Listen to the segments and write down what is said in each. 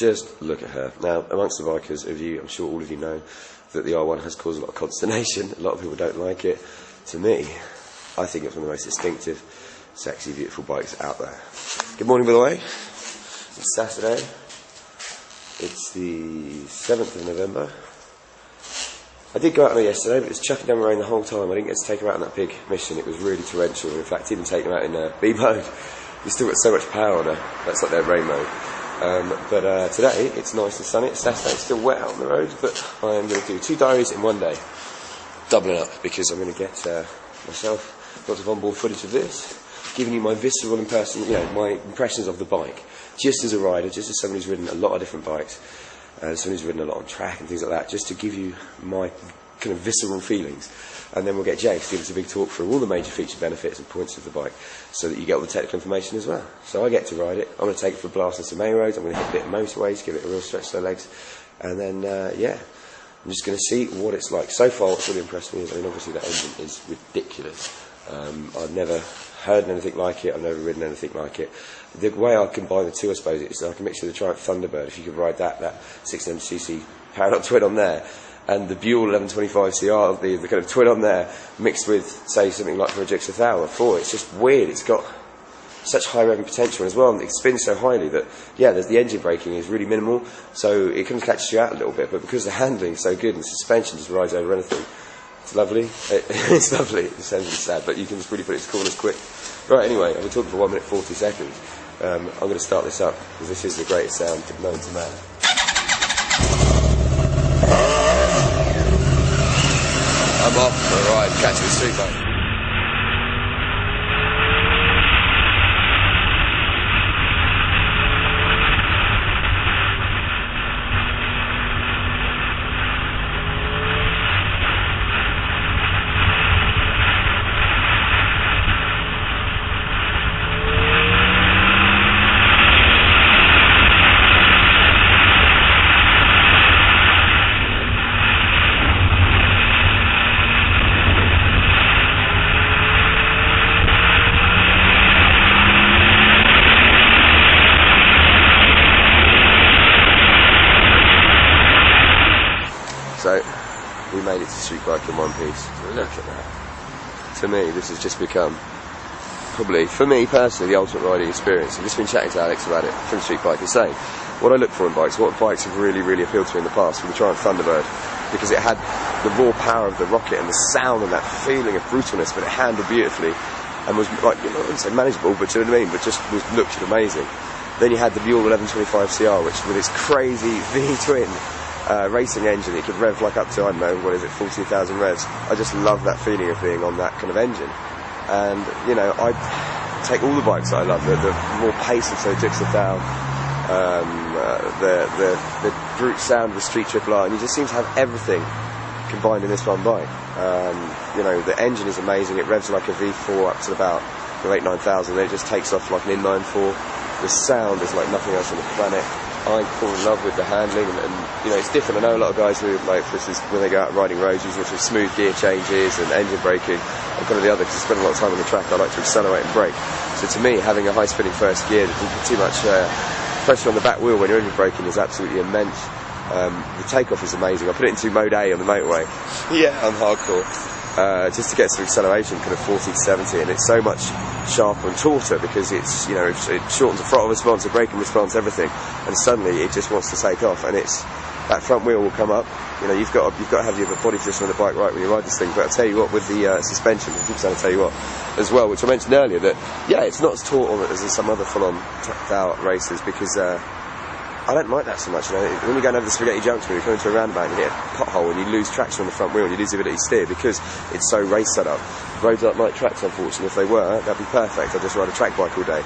Just look at her. Now, amongst the bikers of you, I'm sure all of you know that the R1 has caused a lot of consternation. A lot of people don't like it. To me, I think it's one of the most distinctive, sexy, beautiful bikes out there. Good morning, by the way. It's Saturday. It's the 7th of November. I did go out on it yesterday, but it was chucking down rain the whole time. I didn't get to take him out on that big mission. It was really torrential. In fact, even taking him out in B mode, you still got so much power on her. That's like their rain mode. But today, it's nice and sunny. It's Saturday. It's still wet out on the road, but I am going to do 2 diaries in one day. Doubling up, because I'm going to get myself lots of onboard footage of this, giving you my visceral my impressions of the bike, just as a rider, just as someone who's ridden a lot of different bikes, someone who's ridden a lot on track and things like that, just to give you my kind of visceral feelings. And then we'll get Jake to give us a big talk through all the major feature benefits and points of the bike, so that you get all the technical information as well. So I get to ride it. I'm going to take it for a blast on some main roads. I'm going to hit a bit of motorways, give it a real stretch to the legs, and then I'm just going to see what it's like. So far, what's really impressed me is, obviously that engine is ridiculous. I've never heard anything like it. I've never ridden anything like it. The way I combine the two, I suppose, is like a mixture of the Triumph Thunderbird. If you could ride that 600cc parallel twin on there, and the Buell 1125CR, the kind of twin on there, mixed with, say, something like for a Gixxer 1000 it's just weird. It's got such high revving potential as well, and it spins so highly that, there's the engine braking is really minimal, so it kind of catches you out a little bit, but because the handling is so good and the suspension just rides over anything, it's lovely. It's lovely. It sounds really sad, but you can just really put it to corners quick. Right, anyway, I've been talking for 1 minute 40 seconds. I'm going to start this up, because this is the greatest sound known to man. I'm off for a ride, catching the street bike. So, we made it to street bike in one piece. Look at that. To me, this has just become, probably, for me personally, the ultimate riding experience. I've just been chatting to Alex about it from street bike and saying, what I look for in bikes, what bikes have really, really appealed to me in the past, from the Triumph Thunderbird, because it had the raw power of the rocket and the sound and that feeling of brutalness, but it handled beautifully and was, like, I wouldn't say manageable, but do you know what I mean? But just looked amazing. Then you had the Buell 1125CR, which with its crazy V-twin racing engine, it could rev like up to, 14,000 revs. I just love that feeling of being on that kind of engine. And, I take all the bikes that I love, the more pace of, say, Gixxer 1000, the brute sound of the Street Triple R, and you just seem to have everything combined in this one bike. The engine is amazing. It revs like a V4 up to about 8,000-9,000, then it just takes off like an inline 4. The sound is like nothing else on the planet. I fall in love with the handling, and it's different. I know a lot of guys who, like, this is when they go out riding roads, use lots of smooth gear changes and engine braking. I'm kind of the other, because I spend a lot of time on the track. I like to accelerate and brake. So to me, having a high-spinning first gear that doesn't put too much pressure on the back wheel when you're engine braking is absolutely immense. The takeoff is amazing. I put it into mode A on the motorway. Yeah, I'm hardcore. Just to get some acceleration, kind of 40 to 70, and it's so much sharper and tauter because it's, it shortens the throttle response, the braking response, everything, and suddenly it just wants to take off, and it's that front wheel will come up. You've got to have your body position on the bike right when you ride this thing. But I'll tell you what, with the suspension, I keep saying I'll tell you what as well, which I mentioned earlier, that it's not as taut on it as in some other full-on tracked out races, because I don't like that so much. When you're going over the Spaghetti Junction, you come into a roundabout and you hit a pothole and you lose traction on the front wheel and you lose the ability to steer because it's so race set up. Roads aren't like tracks, unfortunately. If they were, that'd be perfect. I'd just ride a track bike all day.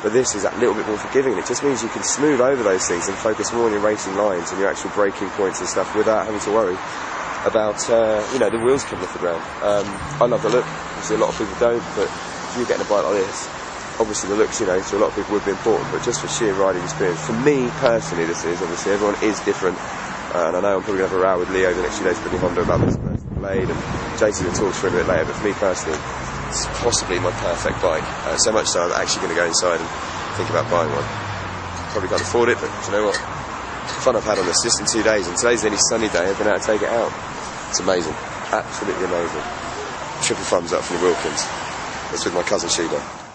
But this is that little bit more forgiving, and it just means you can smooth over those things and focus more on your racing lines and your actual braking points and stuff without having to worry about the wheels coming off the ground. I love the look. Obviously a lot of people don't, but if you're getting a bike like this, obviously the looks, to a lot of people would be important, but just for sheer riding experience, for me personally, this is, obviously everyone is different, and I know I'm probably going to have a row with Leo the next few days putting Honda about this blade, and Jason will talk to him a bit later, but for me personally, it's possibly my perfect bike, so much so I'm actually going to go inside and think about buying one. Probably can't afford it, but do you know what? fun I've had on this just in 2 days, and today's the only sunny day I've been able to take it out. It's amazing, absolutely amazing. Triple thumbs up from the Wilkins. That's with my cousin Sheila.